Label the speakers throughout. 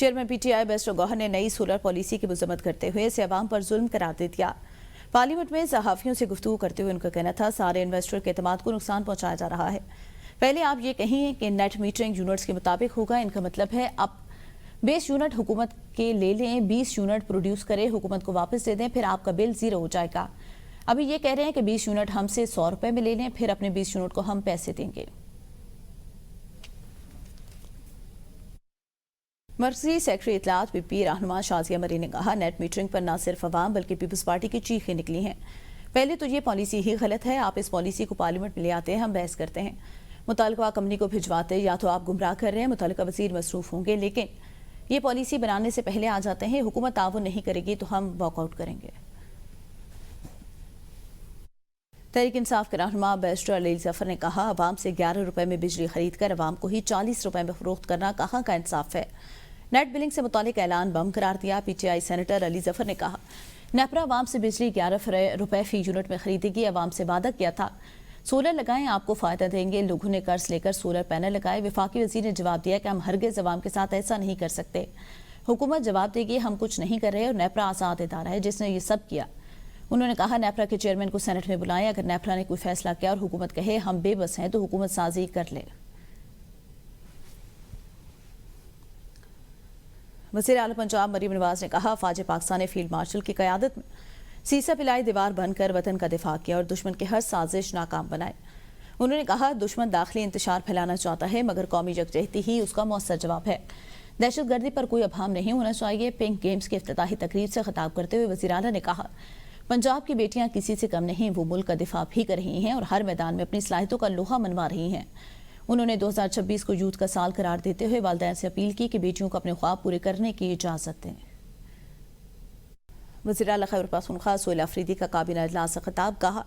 Speaker 1: Chairman P T I barrister Gohar نے نئی solar policy کی مذمت کرتے ہوئے اسے عوام پر ظلم قرار دے دیا۔ پارلیمنٹ میں صحافیوں سے گفتگو کرتے ہوئے ان کا کہنا تھا سارے انویسٹر کے اعتماد کو نقصان پہنچایا جا رہا ہے۔ پہلے آپ یہ کہیں کہ نیٹ میٹرنگ یونٹس کے مطابق ہوگا، ان کا مطلب ہے آپ 20 یونٹ حکومت کے لے لیں، 20 یونٹ پروڈیوس کریں، حکومت کو واپس دے دیں، پھر آپ کا بل زیرو ہو جائے گا۔ ابھی یہ کہہ رہے ہیں کہ 20 یونٹ ہم سے 100 روپے میں لے لیں، پھر اپنے 20 یونٹ کو ہم پیسے دیں گے۔ مرکزی سیکرٹری اطلاعات پی پی رہنما شازیہ مری نے کہا نیٹ میٹرنگ پر نہ صرف عوام بلکہ پیپلز پارٹی کی چیخیں نکلی ہیں۔ پہلے تو یہ پالیسی ہی غلط ہے، آپ اس پالیسی کو پارلیمنٹ میں لے آتے ہیں، ہم بحث کرتے ہیں، متعلقہ کمپنی کو بھجواتے، یا تو آپ گمراہ کر رہے ہیں، متعلقہ وزیر مصروف ہوں گے، لیکن یہ پالیسی بنانے سے پہلے آ جاتے ہیں، حکومت تعاون نہیں کرے گی تو ہم واک آؤٹ کریں گے۔ تحریک انصاف کے رہنما بیرسٹر علی ظفر نے کہا عوام سے 11 روپے میں بجلی خرید کر عوام کو ہی 40 روپے میں فروخت کرنا کہاں کا انصاف ہے۔ نیٹ بلنگ سے متعلق اعلان بم قرار دیا۔ پی ٹی آئی سینیٹر علی ظفر نے کہا نیپرا عوام سے بجلی 11 روپے فی یونٹ میں خریدے گی، عوام سے وعدہ کیا تھا سولر لگائیں آپ کو فائدہ دیں گے، لوگوں نے قرض لے کر سولر پینل لگائے۔ وفاقی وزیر نے جواب دیا کہ ہم ہرگز عوام کے ساتھ ایسا نہیں کر سکتے، حکومت جواب دے گی ہم کچھ نہیں کر رہے، اور نیپرا آزاد ادارہ ہے جس نے یہ سب کیا۔ انہوں نے کہا نیپرا کے چیئرمین کو سینٹ میں بلائیں، اگر نیپرا نے کوئی فیصلہ کیا اور حکومت کہے ہم بے بس ہیں تو حکومت سازی کر لے۔ وزیر اعلیٰ پنجاب مریم نواز نے کہا فوج پاکستان نے فیلڈ مارشل کی قیادت میں سیسا پلائی دیوار بن کر وطن کا دفاع کیا اور دشمن کی ہر سازش ناکام بنائے۔ انہوں نے کہا دشمن داخلی انتشار پھیلانا چاہتا ہے مگر قومی یکجہتی ہی اس کا مؤثر جواب ہے، دہشت گردی پر کوئی ابہام نہیں ہونا چاہیے۔ پنک گیمز کے افتتاحی تقریب سے خطاب کرتے ہوئے وزیر اعلیٰ نے کہا پنجاب کی بیٹیاں کسی سے کم نہیں، وہ ملک کا دفاع بھی کر رہی ہیں اور ہر میدان میں اپنی صلاحیتوں کا لوہا منوا رہی ہیں۔ انہوں نے 2026 کو یوتھ کا سال قرار دیتے ہوئے والدین سے اپیل کی کہ بیٹیوں کو اپنے خواب پورے کرنے کی اجازت دیں۔ وزیر اعلیٰ خیبر پختونخوا سہیل آفریدی کا کابینہ اجلاس سے خطاب، کہا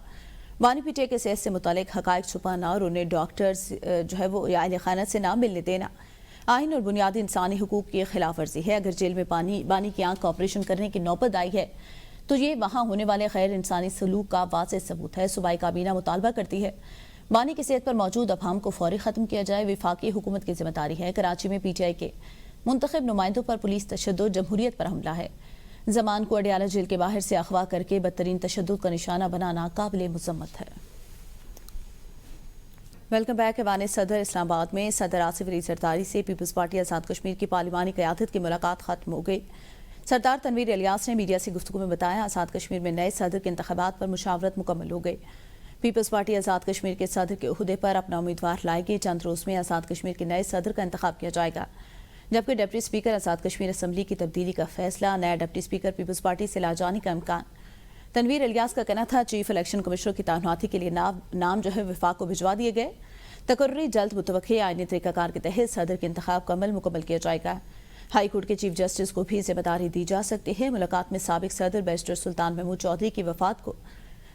Speaker 1: بانی پی ٹی اے کے صحت سے متعلق حقائق چھپانا اور انہیں ڈاکٹرز یا اہل خانہ سے نہ ملنے دینا آئین اور بنیادی انسانی حقوق کی خلاف ورزی ہے۔ اگر جیل میں بانی کی آنکھ کا آپریشن کرنے کی نوبت آئی ہے تو یہ وہاں ہونے والے غیر انسانی سلوک کا واضح ثبوت ہے۔ صوبائی کابینہ مطالبہ کرتی ہے بانی کی صحت پر موجود ابہام کو فوری ختم کیا جائے، وفاقی حکومت کی ذمہ داری ہے۔ کراچی میں پی ٹی آئی کے منتخب نمائندوں پر پولیس تشدد جمہوریت پر حملہ ہے۔ زمان کو اڈیالہ جیل کے باہر سے اغوا کر کے بدترین تشدد کا نشانہ بنانا قابل مذمت ہے۔ Welcome back. ایوان صدر اسلام آباد میں صدر آصف علی زرداری سے پیپلز پارٹی آزاد کشمیر کی پارلیمانی قیادت کی ملاقات ختم ہو گئی۔ سردار تنویر الیاس نے میڈیا سے گفتگو میں بتایا آزاد کشمیر میں نئے صدر کے انتخابات پر مشاورت مکمل ہو گئی۔ پیپلز پارٹی آزاد کشمیر کے صدر کے عہدے پر اپنا امیدوار لائے گی۔ چند روز میں آزاد کشمیر کے نئے صدر کا انتخاب کیا جائے گا، جبکہ deputy speaker Azad Kashmir assembly کی تبدیلی کا فیصلہ، نیا ڈپٹی اسپیکر پیپلز پارٹی سے لا جانے کا امکان۔ تنویر الیاس کا کہنا تھا چیف الیکشن کمشنر کی تعیناتی کے لیے نام وفاق کو بھجوا دیے گئے، تقرری جلد متوقع آئینی طریقہ کار کے تحت صدر کے انتخاب کا عمل مکمل کیا جائے گا۔ ہائی کورٹ کے چیف جسٹس کو بھی ذمہ داری دی جا سکتی ہے۔ ملاقات میں سابق صدر بیرسٹر سلطان محمود چودھری کی وفات کو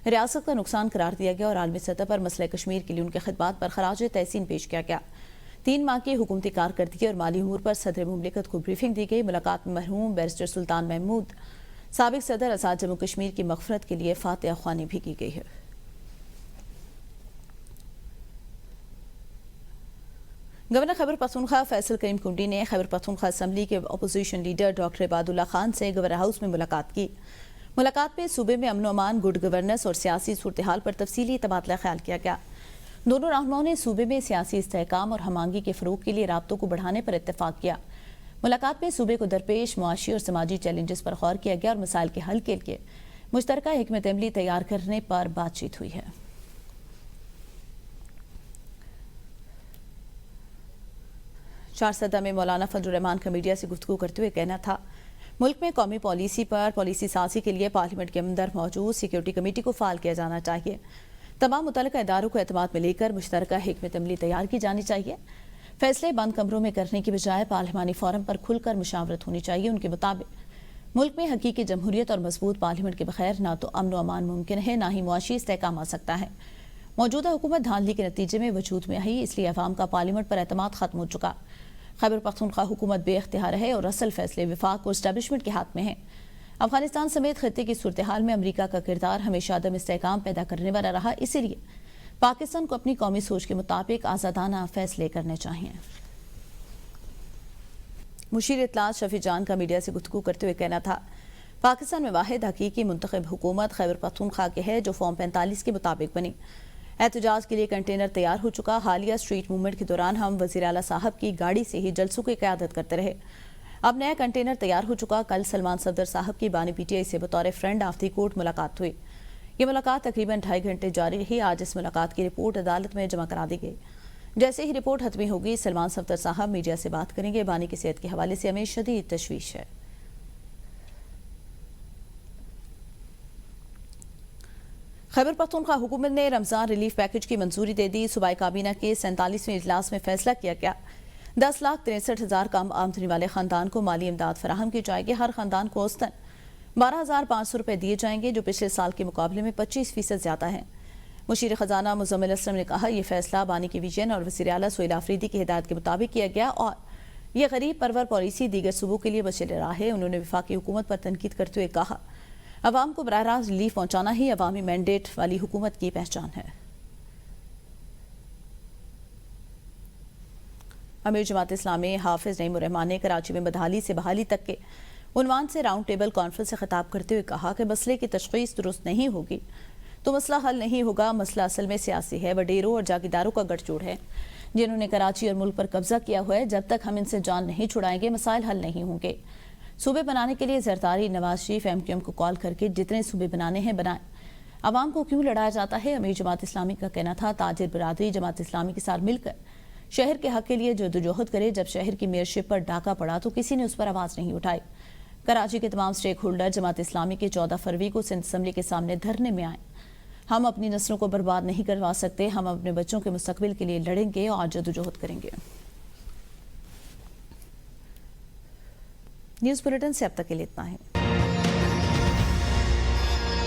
Speaker 1: ریاست کا نقصان قرار دیا گیا اور عالمی سطح پر مسئلہ کشمیر کے لیے ان کے خدمات پر خراج تحسین پیش کیا گیا۔ 3 ماہ کی حکومتی کارکردگی اور مالی امور پر صدر مملکت کو بریفنگ دی گئی۔ ملاقات میں مرحوم بیرسٹر سلطان محمود سابق صدر آزاد جموں کشمیر کی مغفرت کے لیے فاتحہ خوانی بھی کی گئی ہے۔ گورنر خیبر پختونخوا فیصل کریم کنڈی نے خیبر پختونخوا اسمبلی کے اپوزیشن لیڈر ڈاکٹر عباد اللہ خان سے گورنر ہاؤس میں ملاقات کی۔ ملاقات میں صوبے میں امن و امان، گڈ گورننس اور سیاسی صورتحال پر تفصیلی تبادلہ خیال کیا گیا۔ دونوں رہنماؤں نے صوبے میں سیاسی استحکام اور ہم آہنگی کے فروغ کے لیے رابطوں کو بڑھانے پر اتفاق کیا۔ ملاقات میں صوبے کو درپیش معاشی اور سماجی چیلنجز پر غور کیا گیا اور مسائل کے حل کے لیے مشترکہ حکمت عملی تیار کرنے پر بات چیت ہوئی ہے۔ چارسدہ میں مولانا فضل الرحمان کا میڈیا سے گفتگو کرتے ہوئے کہنا تھا ملک میں قومی پالیسی سازی کے لیے پارلیمنٹ کے اندر موجود سیکیورٹی کمیٹی کو فعال کیا جانا چاہیے۔ تمام متعلقہ اداروں کو اعتماد میں لے کر مشترکہ حکمت عملی تیار کی جانی چاہیے۔ فیصلے بند کمروں میں کرنے کی بجائے پارلیمانی فورم پر کھل کر مشاورت ہونی چاہیے۔ ان کے مطابق ملک میں حقیقی جمہوریت اور مضبوط پارلیمنٹ کے بغیر نہ تو امن و امان ممکن ہے، نہ ہی معاشی استحکام آ سکتا ہے۔ موجودہ حکومت دھاندلی کے نتیجے میں وجود میں آئی، اس لیے عوام کا پارلیمنٹ پر اعتماد ختم ہو چکا۔ خیبر پختونخوا حکومت بے اختیار ہے اور اصل فیصلے وفاق اور اسٹیبلشمنٹ کے ہاتھ میں ہیں۔ افغانستان سمیت خطے کی صورتحال میں امریکہ کا کردار ہمیشہ عدم استحکام پیدا کرنے والا رہا، اسی لیے پاکستان کو اپنی قومی سوچ کے مطابق آزادانہ فیصلے کرنے چاہیے۔ مشیر اطلاعات شفیع جان کا میڈیا سے گفتگو کرتے ہوئے کہنا تھا، پاکستان میں واحد حقیقی منتخب حکومت خیبر پختونخوا کی ہے جو فارم 45 کے مطابق بنی۔ احتجاج کے لیے کنٹینر تیار ہو چکا۔ حالیہ اسٹریٹ موومنٹ کے دوران ہم وزیر اعلیٰ صاحب کی گاڑی سے ہی جلسوں کی قیادت کرتے رہے۔ اب نیا کنٹینر تیار ہو چکا۔ کل سلمان صفدر صاحب کی بانی پی ٹی آئی سے بطور فرینڈ آف دی کورٹ ملاقات ہوئی۔ یہ ملاقات تقریباً 2.5 گھنٹے جاری رہی۔ آج اس ملاقات کی رپورٹ عدالت میں جمع کرا دی گئی۔ جیسے ہی رپورٹ حتمی ہوگی، سلمان صفدر صاحب میڈیا سے بات کریں گے۔ بانی کی صحت کے حوالے سے ہمیں شدید تشویش ہے۔ خیبر پختونخوا حکومت نے رمضان ریلیف پیکج کی منظوری دے دی۔ صوبائی کابینہ کے 47ویں اجلاس میں فیصلہ کیا گیا 10,63,000 کم آمدنی والے خاندان کو مالی امداد فراہم کی جائے گی۔ ہر خاندان کو اوسطاً 12,500 روپے دیے جائیں گے، جو پچھلے سال کے مقابلے میں 25% زیادہ ہیں۔ مشیر خزانہ مزمل اسلم نے کہا، یہ فیصلہ بانی کی ویژن اور وزیر اعلیٰ سہیل آفریدی کی ہدایت کے مطابق کیا گیا اور یہ غریب پرور پالیسی دیگر صوبوں کے لیے مشعل راہ ہے۔ انہوں نے وفاقی حکومت پر تنقید کرتے ہوئے کہا، عوام کو براہ راست ریلیف پہنچانا ہی عوامی مینڈیٹ والی حکومت کی پہچان ہے۔ امیر جماعت اسلامی حافظ نعیم الرحمان نے کراچی میں بدحالی سے بحالی تک کے عنوان سے راؤنڈ ٹیبل کانفرنس سے خطاب کرتے ہوئے کہا کہ مسئلے کی تشخیص درست نہیں ہوگی تو مسئلہ حل نہیں ہوگا۔ مسئلہ اصل میں سیاسی ہے، وڈیروں اور جاگیرداروں کا گٹھ جوڑ ہے جنہوں نے کراچی اور ملک پر قبضہ کیا ہوا ہے۔ جب تک ہم ان سے جان نہیں چھڑائیں گے، مسائل حل نہیں ہوں گے۔ صوبے بنانے کے لیے زرداری نواز شریف MQM کو کال کر کے جتنے صوبے بنانے ہیں بنائیں۔ عوام کو کیوں لڑایا جاتا ہے؟ امیر جماعت اسلامی کا کہنا تھا، تاجر برادری جماعت اسلامی کے ساتھ مل کر شہر کے حق کے لیے جدوجہد کرے۔ جب شہر کی میئرشپ پر ڈاکہ پڑا تو کسی نے اس پر آواز نہیں اٹھائی۔ کراچی کے تمام سٹیک ہولڈر جماعت اسلامی کے 14 فروری کو سندھ اسمبلی کے سامنے دھرنے میں آئیں۔ ہم اپنی نسلوں کو برباد نہیں کروا سکتے، ہم اپنے بچوں کے مستقبل کے لیے لڑیں گے اور جدوجہد کریں گے۔ نیوز بلیٹن سے اب تک کے لیے اتنا ہے۔